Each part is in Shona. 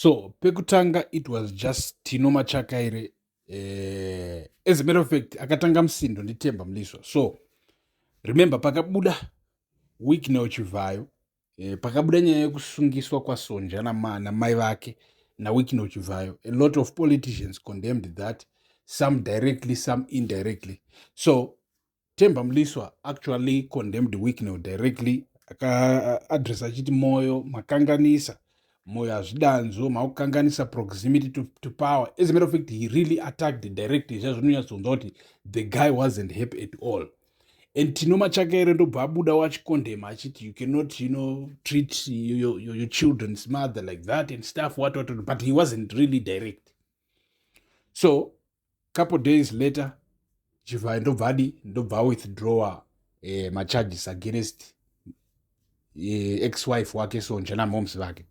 So pekutanga it was just Tino Machakaire. As a matter of fact, akatanga msindo ndi Temba Mliswa. So remember pakabuda wiki neochivayo pakabuda nyaya yekusungiswa kwasonja namai vake nawiki neochivayo. A lot of politicians condemned that, some directly, some indirectly. So Temba Mliswa actually condemned Wikino directly, address achiti moyo makanganisa, moyo azvidanzo maukanganisa proximity to power. As a matter of fact, he really attacked directly. The guy wasn't happy at all. And Tinoma Chakere ndobva abuda wachikondema achiti you cannot, treat your children's mother like that and stuff, what, but he wasn't really direct. So, couple days later, Chivai ndobva withdraw my charges against ex-wife wake Sonja na moms vake.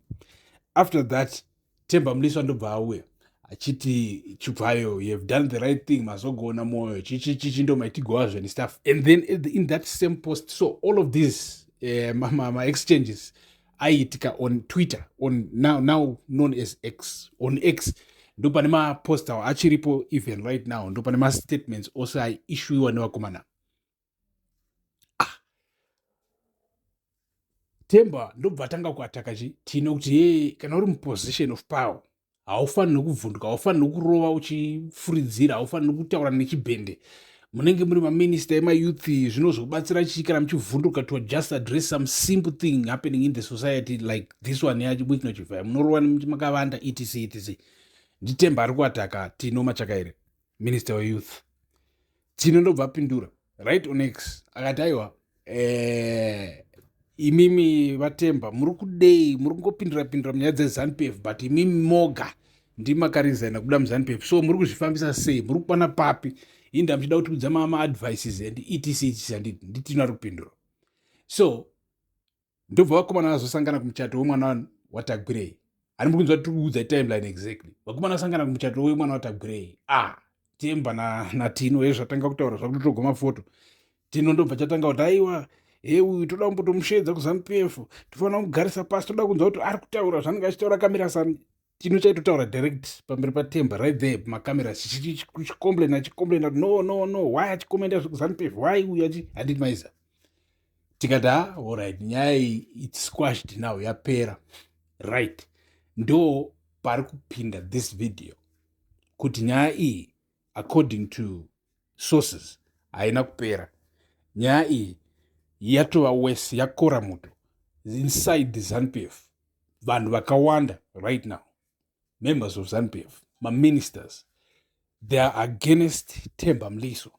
After that, Temba Mliswa ndobva aware achiti Chivhayo, you have done the right thing, mazogona moyo chichi ndo maitigowazvo and stuff. And then in that same post, so all of these my exchanges aiitika on Twitter, on now known as X, on X. Ndo pane maposta achiripo even right now, ndo pane mastatements also aissuiwa nevakomana. Temba ndobva atanga kuataka Tino kuti ye kana uri muposition of power haufaniri kuvhunduka, haufaniri kurova uchifuridzira, haufaniri kutaura nechibhende. Munenge muri maminista emayouth, zvinozobatsira chichi kana muchivhunduka to just address some simple thing happening in the society like this one yachibwikinochivhaya, munorova makavanda etc. Nditemba ari kuataka Tino Machakaire, minister weyouth. Tino ndobva apindura right on X akati aiwa imimi vatemba muri kudei, muri kungopindura munyaya dzeZANU-PF, but imimi moga ndimakarizana kuda muZANU-PF, so muri kuzvifambisa sei, muri kukwana papi, inda muchida kuti kudza maadvices and etc nditino ari kupindura. So ndobva vakomana vazosangana kumuchato wemwana watagwirei. Ari mukunzwa kuti kuudza timeline exactly. Vakomana vasangana kumuchato wemwana watagwirei. Temba na Tino ezvatanga kutaura zvakutogoma foto. Tino ndobva chatanga kuti aiwa uyu toda kumbotomushedza kuZANU-PF, tofanira kugarisa pasi, toda kunzwa kuti ari kutaura zvanenge achitaura kamera sani. Tino chaitotaura direct pamberi paTemba right there pamakamera chikomblena no why achikomenda kuZANU-PF, why uyu handiti maiza. Tikati alright, nyaya it's squashed now, yapera. Right, ndo pari kupinda this video kuti nyaya iyi according to sources haina kupera. Nyaya iyi yatova worse, yakora moto inside the ZANU-PF. Vanhu vakawanda right now, members of ZANU-PF, ministers, they are against Temba Mliswa.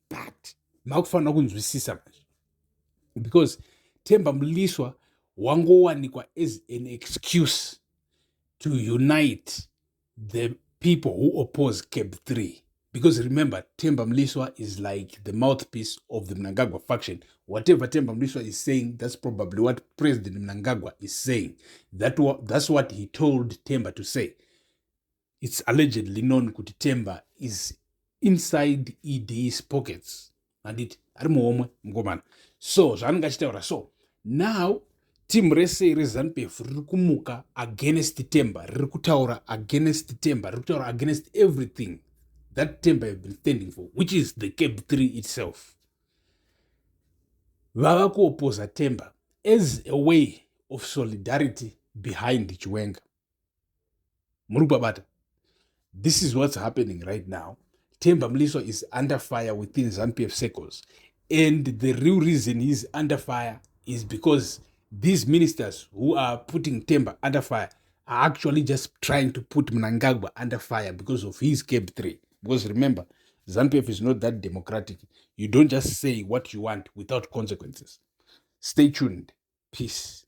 But makufanira kunzwisisa manje, because Temba Mliswa wangowanikwa as an excuse to unite the people who oppose CAB 3. Because remember, Temba Mliswa is like the mouthpiece of the Mnangagwa faction. Whatever Temba Mliswa is saying, that's probably what President Mnangagwa is saying. That's what he told Temba to say. It's allegedly known that Temba is inside ED's pockets. And it, so, so now, team rese ZANU-PF rikumuka against Temba, rikutaura against Temba, rikutaura against everything that Temba have been standing for, which is the CAB 3 itself. Vava kuopposa Temba as a way of solidarity behind Chiwenga. Murubabata. This is what's happening right now. Temba Mliswa is under fire within ZANU-PF circles. And the real reason he's under fire is because these ministers who are putting Temba under fire are actually just trying to put Mnangagwa under fire because of his CAB 3. Because remember, ZANU-PF is not that democratic. You don't just say what you want without consequences. Stay tuned. Peace.